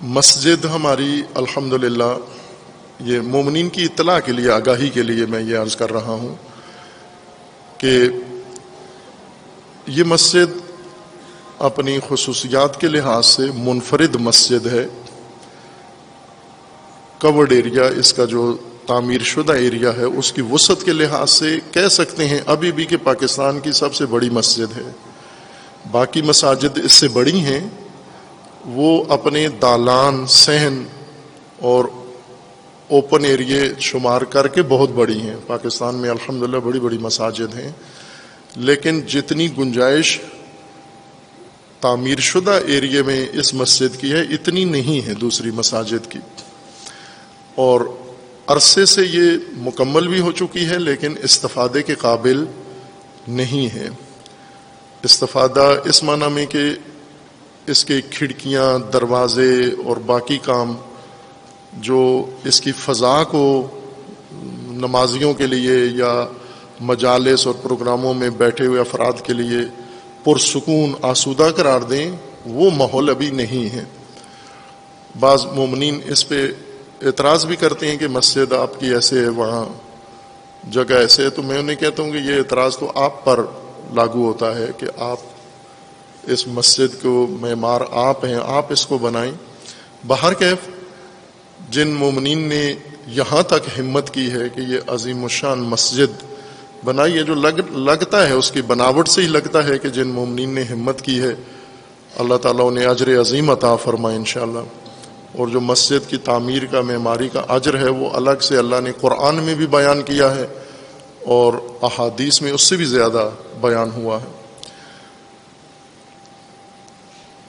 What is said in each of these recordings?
مسجد ہماری الحمدللہ، یہ مومنین کی اطلاع کے لیے، آگاہی کے لیے میں یہ عرض کر رہا ہوں کہ یہ مسجد اپنی خصوصیات کے لحاظ سے منفرد مسجد ہے۔ کورڈ ایریا، اس کا جو تعمیر شدہ ایریا ہے، اس کی وسعت کے لحاظ سے کہہ سکتے ہیں ابھی بھی کہ پاکستان کی سب سے بڑی مسجد ہے۔ باقی مساجد اس سے بڑی ہیں، وہ اپنے دالان، صحن اور اوپن ایریے شمار کر کے بہت بڑی ہیں۔ پاکستان میں الحمدللہ بڑی بڑی مساجد ہیں، لیکن جتنی گنجائش تعمیر شدہ ایریے میں اس مسجد کی ہے اتنی نہیں ہے دوسری مساجد کی، اور عرصے سے یہ مکمل بھی ہو چکی ہے لیکن استفادے کے قابل نہیں ہے۔ استفادہ اس معنی میں کہ اس کے کھڑکیاں، دروازے اور باقی کام جو اس کی فضا کو نمازیوں کے لیے یا مجالس اور پروگراموں میں بیٹھے ہوئے افراد کے لیے پرسکون آسودہ قرار دیں، وہ ماحول ابھی نہیں ہے۔ بعض مومنین اس پہ اعتراض بھی کرتے ہیں کہ مسجد آپ کی ایسے ہے، وہاں جگہ ایسے ہے، تو میں انہیں کہتا ہوں کہ یہ اعتراض تو آپ پر لاگو ہوتا ہے کہ آپ اس مسجد کو معمار آپ ہیں، آپ اس کو بنائیں۔ بہرکیف جن مومنین نے یہاں تک ہمت کی ہے کہ یہ عظیم الشان مسجد بنائی ہے، جو لگتا ہے اس کی بناوٹ سے ہی لگتا ہے کہ جن مومنین نے ہمت کی ہے، اللہ تعالیٰ انہیں اجر عظیم عطا فرمائے انشاءاللہ۔ اور جو مسجد کی تعمیر کا، معماری کا اجر ہے، وہ الگ سے اللہ نے قرآن میں بھی بیان کیا ہے اور احادیث میں اس سے بھی زیادہ بیان ہوا ہے۔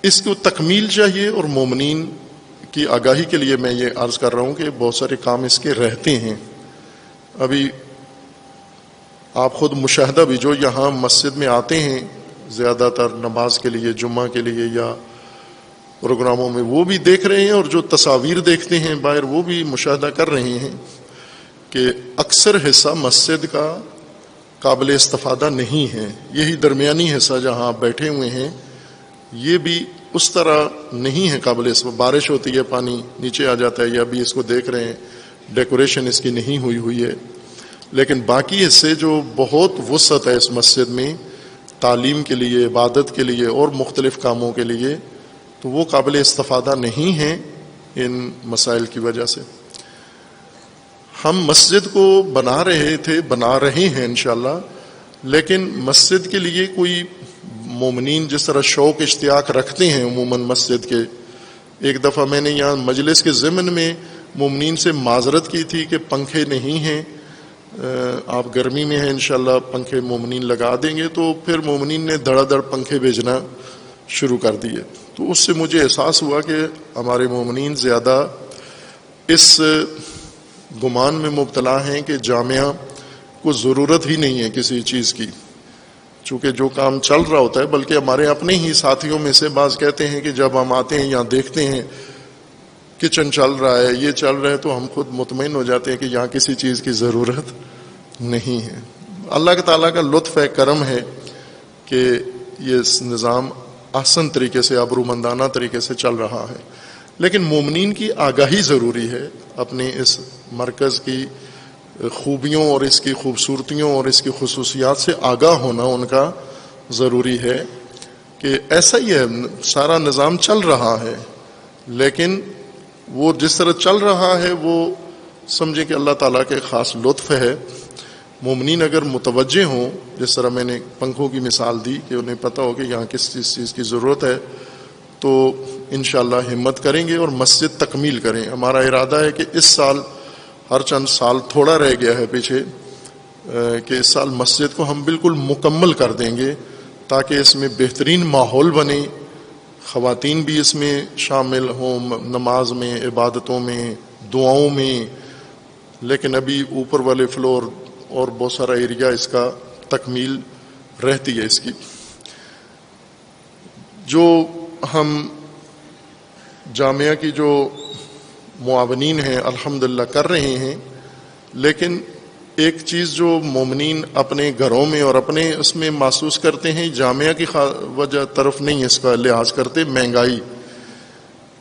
اس کو تکمیل چاہیے، اور مومنین کی آگاہی کے لیے میں یہ عرض کر رہا ہوں کہ بہت سارے کام اس کے رہتے ہیں۔ ابھی آپ خود مشاہدہ بھی، جو یہاں مسجد میں آتے ہیں زیادہ تر نماز کے لیے، جمعہ کے لیے یا پروگراموں میں، وہ بھی دیکھ رہے ہیں، اور جو تصاویر دیکھتے ہیں باہر وہ بھی مشاہدہ کر رہے ہیں کہ اکثر حصہ مسجد کا قابل استفادہ نہیں ہے۔ یہی درمیانی حصہ جہاں آپ بیٹھے ہوئے ہیں، یہ بھی اس طرح نہیں ہے قابل استفادہ۔ بارش ہوتی ہے، پانی نیچے آ جاتا ہے، یا بھی اس کو دیکھ رہے ہیں ڈیکوریشن اس کی نہیں ہوئی ہے۔ لیکن باقی حصے جو بہت وسعت ہے اس مسجد میں، تعلیم کے لیے، عبادت کے لیے اور مختلف کاموں کے لیے، تو وہ قابل استفادہ نہیں ہیں ان مسائل کی وجہ سے۔ ہم مسجد کو بنا رہے ہیں انشاءاللہ، لیکن مسجد کے لیے کوئی مومنین جس طرح شوق اشتیاق رکھتے ہیں عموماً مسجد کے۔ ایک دفعہ میں نے یہاں مجلس کے ضمن میں مومنین سے معذرت کی تھی کہ پنکھے نہیں ہیں، آپ گرمی میں ہیں، انشاءاللہ پنکھے مومنین لگا دیں گے، تو پھر مومنین نے دھڑا دھڑ پنکھے بھیجنا شروع کر دیے۔ تو اس سے مجھے احساس ہوا کہ ہمارے مومنین زیادہ اس گمان میں مبتلا ہیں کہ جامعہ کو ضرورت ہی نہیں ہے کسی چیز کی، چونکہ جو کام چل رہا ہوتا ہے، بلکہ ہمارے اپنے ہی ساتھیوں میں سے بعض کہتے ہیں کہ جب ہم آتے ہیں یہاں دیکھتے ہیں کچن چل رہا ہے، یہ چل رہا ہے، تو ہم خود مطمئن ہو جاتے ہیں کہ یہاں کسی چیز کی ضرورت نہیں ہے۔ اللہ تعالیٰ کا لطف ہے، کرم ہے کہ یہ نظام احسن طریقے سے، ابرومندانہ طریقے سے چل رہا ہے۔ لیکن مومنین کی آگاہی ضروری ہے، اپنے اس مرکز کی خوبیوں اور اس کی خوبصورتیوں اور اس کی خصوصیات سے آگاہ ہونا ان کا ضروری ہے کہ ایسا ہی ہے، سارا نظام چل رہا ہے، لیکن وہ جس طرح چل رہا ہے وہ سمجھے کہ اللہ تعالیٰ کے خاص لطف ہے۔ مومنین اگر متوجہ ہوں، جس طرح میں نے پنکھوں کی مثال دی کہ انہیں پتہ ہو کہ یہاں کس چیز کی ضرورت ہے، تو انشاءاللہ ہمت کریں گے اور مسجد تکمیل کریں۔ ہمارا ارادہ ہے کہ اس سال، ہر چند سال تھوڑا رہ گیا ہے پیچھے، کہ اس سال مسجد کو ہم بالکل مکمل کر دیں گے تاکہ اس میں بہترین ماحول بنے، خواتین بھی اس میں شامل ہوں، نماز میں، عبادتوں میں، دعاؤں میں۔ لیکن ابھی اوپر والے فلور اور بہت سارا ایریا اس کا تکمیل رہتی ہے اس کی۔ جو ہم جامعہ کی جو معاونین ہیں الحمدللہ کر رہے ہیں، لیکن ایک چیز جو مومنین اپنے گھروں میں اور اپنے اس میں محسوس کرتے ہیں، جامعہ کی وجہ طرف نہیں اس کا لحاظ کرتے،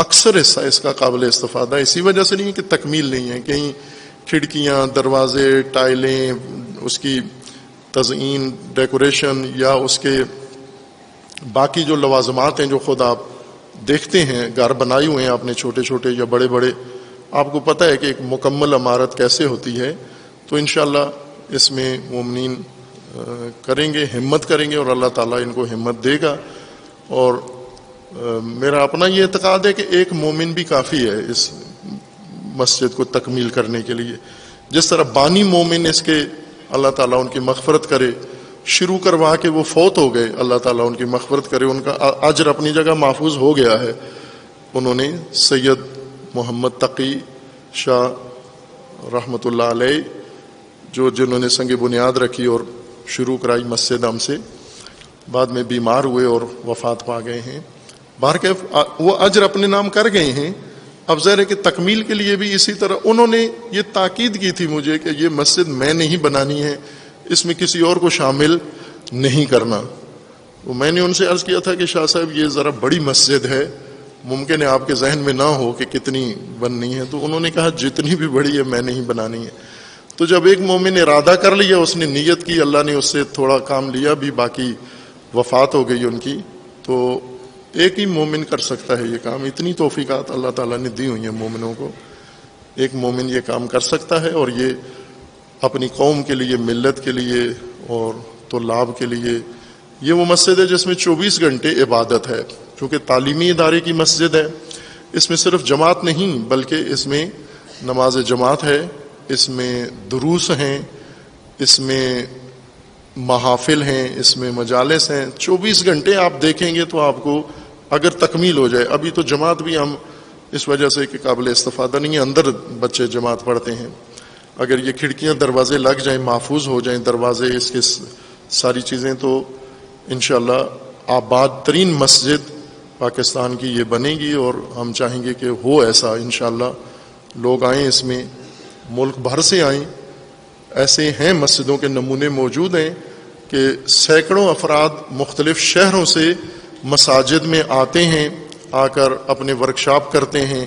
اکثر حصہ اس کا قابل استفادہ ہے. اسی وجہ سے نہیں کہ تکمیل نہیں ہے, کہیں کھڑکیاں, دروازے, ٹائلیں, اس کی تزئین, ڈیکوریشن, یا اس کے باقی جو لوازمات ہیں جو خود آپ دیکھتے ہیں, گھر بنائے ہوئے ہیں آپ نے چھوٹے چھوٹے یا بڑے بڑے, آپ کو پتہ ہے کہ ایک مکمل عمارت کیسے ہوتی ہے. تو انشاءاللہ اس میں مومنین کریں گے, ہمت کریں گے, اور اللہ تعالیٰ ان کو ہمت دے گا. اور میرا اپنا یہ اعتقاد ہے کہ ایک مومن بھی کافی ہے اس مسجد کو تکمیل کرنے کے لیے. جس طرح بانی مومن اس کے اللہ تعالیٰ ان کی مغفرت کرے, شروع کروا کے وہ فوت ہو گئے, اللہ تعالیٰ ان کی مغفرت کرے, ان کا اجر اپنی جگہ محفوظ ہو گیا ہے. انہوں نے سید محمد تقی شاہ رحمۃ اللہ علیہ جنہوں نے سنگ بنیاد رکھی اور شروع کرائی مسجد ہم سے, بعد میں بیمار ہوئے اور وفات پا گئے ہیں. بہرکیف وہ اجر اپنے نام کر گئے ہیں. اب ظاہر ہے کہ تکمیل کے لیے بھی اسی طرح انہوں نے یہ تاکید کی تھی مجھے کہ یہ مسجد میں نہیں بنانی ہے, اس میں کسی اور کو شامل نہیں کرنا. تو میں نے ان سے عرض کیا تھا کہ شاہ صاحب یہ ذرا بڑی مسجد ہے, ممکن ہے آپ کے ذہن میں نہ ہو کہ کتنی بننی ہے. تو انہوں نے کہا جتنی بھی بڑی ہے میں نہیں بنانی ہے. تو جب ایک مومن نے ارادہ کر لیا, اس نے نیت کی, اللہ نے اس سے تھوڑا کام لیا بھی, باقی وفات ہو گئی ان کی, تو ایک ہی مومن کر سکتا ہے یہ کام. اتنی توفیقات اللہ تعالیٰ نے دی ہوئی ہیں مومنوں کو, ایک مومن یہ کام کر سکتا ہے. اور یہ اپنی قوم کے لیے, ملت کے لیے اور طلاب کے لیے یہ وہ مسجد ہے جس میں 24 گھنٹے عبادت ہے. چونکہ تعلیمی ادارے کی مسجد ہے, اس میں صرف جماعت نہیں بلکہ اس میں نماز جماعت ہے, اس میں دروس ہیں, اس میں محافل ہیں, اس میں مجالس ہیں. 24 گھنٹے آپ دیکھیں گے تو آپ کو اگر تکمیل ہو جائے, ابھی تو جماعت بھی ہم اس وجہ سے کہ قابل استفادہ نہیں ہے, اندر بچے جماعت پڑھتے ہیں. اگر یہ کھڑکیاں دروازے لگ جائیں, محفوظ ہو جائیں دروازے, اس کے ساری چیزیں, تو انشاءاللہ آباد ترین مسجد پاکستان کی یہ بنے گی. اور ہم چاہیں گے کہ ہو ایسا انشاءاللہ, لوگ آئیں اس میں, ملک بھر سے آئیں. ایسے ہیں مسجدوں کے نمونے موجود ہیں کہ سینکڑوں افراد مختلف شہروں سے مساجد میں آتے ہیں, آ کر اپنے ورکشاپ کرتے ہیں.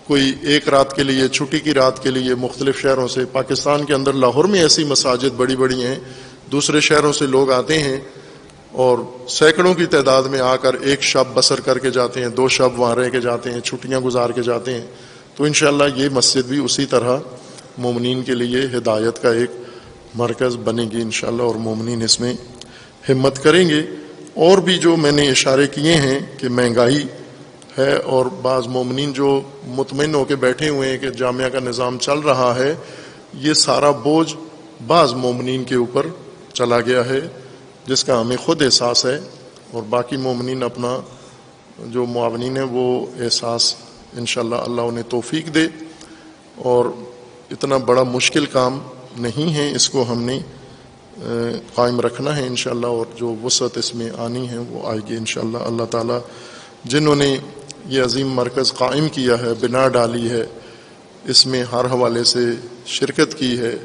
کوئی ایک رات کے لیے, چھٹی کی رات کے لیے مختلف شہروں سے, پاکستان کے اندر لاہور میں ایسی مساجد بڑی بڑی ہیں, دوسرے شہروں سے لوگ آتے ہیں اور سینکڑوں کی تعداد میں آ کر ایک شب بسر کر کے جاتے ہیں, 2 شب وہاں رہ کے جاتے ہیں, چھٹیاں گزار کے جاتے ہیں. تو انشاءاللہ یہ مسجد بھی اسی طرح مومنین کے لیے ہدایت کا ایک مرکز بنے گی انشاءاللہ, اور مومنین اس میں ہمت کریں گے. اور بھی جو میں نے اشارے کیے ہیں کہ مہنگائی ہے, اور بعض مومنین جو مطمئن ہو کے بیٹھے ہوئے ہیں کہ جامعہ کا نظام چل رہا ہے, یہ سارا بوجھ بعض مومنین کے اوپر چلا گیا ہے جس کا ہمیں خود احساس ہے, اور باقی مومنین اپنا جو معاونین ہیں وہ احساس انشاءاللہ اللہ انہیں توفیق دے. اور اتنا بڑا مشکل کام نہیں ہے, اس کو ہم نے قائم رکھنا ہے انشاءاللہ, اور جو وسعت اس میں آنی ہے وہ آئے گی انشاءاللہ. اللہ تعالیٰ جنہوں نے یہ عظیم مرکز قائم کیا ہے, بنا ڈالی ہے, اس میں ہر حوالے سے شرکت کی ہے,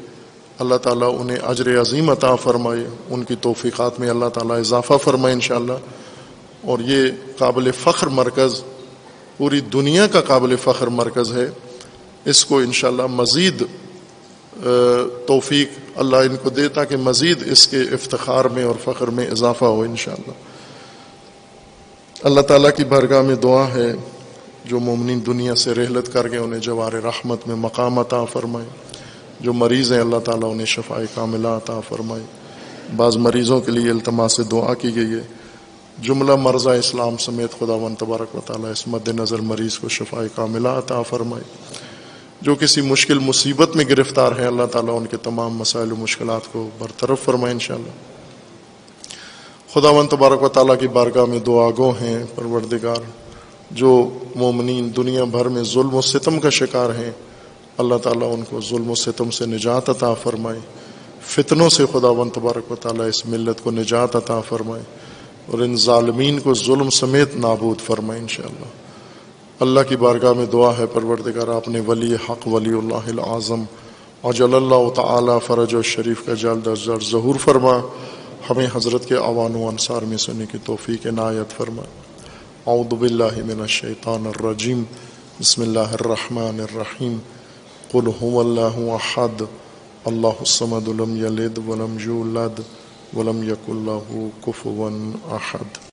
اللہ تعالیٰ انہیں اجر عظیم عطا فرمائے, ان کی توفیقات میں اللہ تعالیٰ اضافہ فرمائے انشاءاللہ. اور یہ قابل فخر مرکز, پوری دنیا کا قابل فخر مرکز ہے. اس کو انشاءاللہ مزید توفیق اللہ ان کو دے تاکہ مزید اس کے افتخار میں اور فخر میں اضافہ ہو انشاءاللہ. اللہ تعالیٰ کی بارگاہ میں دعا ہے جو مومنین دنیا سے رحلت کر گئے انہیں جوار رحمت میں مقام عطا فرمائے. جو مریض ہیں اللہ تعالیٰ انہیں شفاء کاملہ عطا فرمائے. بعض مریضوں کے لیے التماس دعا کی گئی ہے. جملہ مرضى اسلام سمیت خداوند تبارک و تعالیٰ اس مد نظر مریض کو شفاء کاملہ عطا فرمائے. جو کسی مشکل مصیبت میں گرفتار ہیں اللہ تعالیٰ ان کے تمام مسائل و مشکلات کو برطرف فرمائے انشاءاللہ. خداوند تبارک و تعالیٰ کی بارگاہ میں دعا گو ہیں پروردگار, جو مومنین دنیا بھر میں ظلم و ستم کا شکار ہیں اللہ تعالیٰ ان کو ظلم و ستم سے نجات عطا فرمائے. فتنوں سے خداوند تبارک و تعالیٰ اس ملت کو نجات عطا فرمائے, اور ان ظالمین کو ظلم سمیت نابود فرمائے انشاءاللہ. اللہ کی بارگاہ میں دعا ہے پروردگار اپنے ولی حق ولی اللہ العظم عجل اللہ تعالی فرج و شریف کا جلد از جلد ظہور فرما. ہمیں حضرت کے اعوان و انصار میں سننے کی توفیق عنایت فرما. اعوذ باللہ من الشیطان الرجیم بسم اللہ الرحمن الرحیم قل هو اللہ احد اللہ الصمد لم یلد ولم یولد ولم یکن لہ کفوا احد.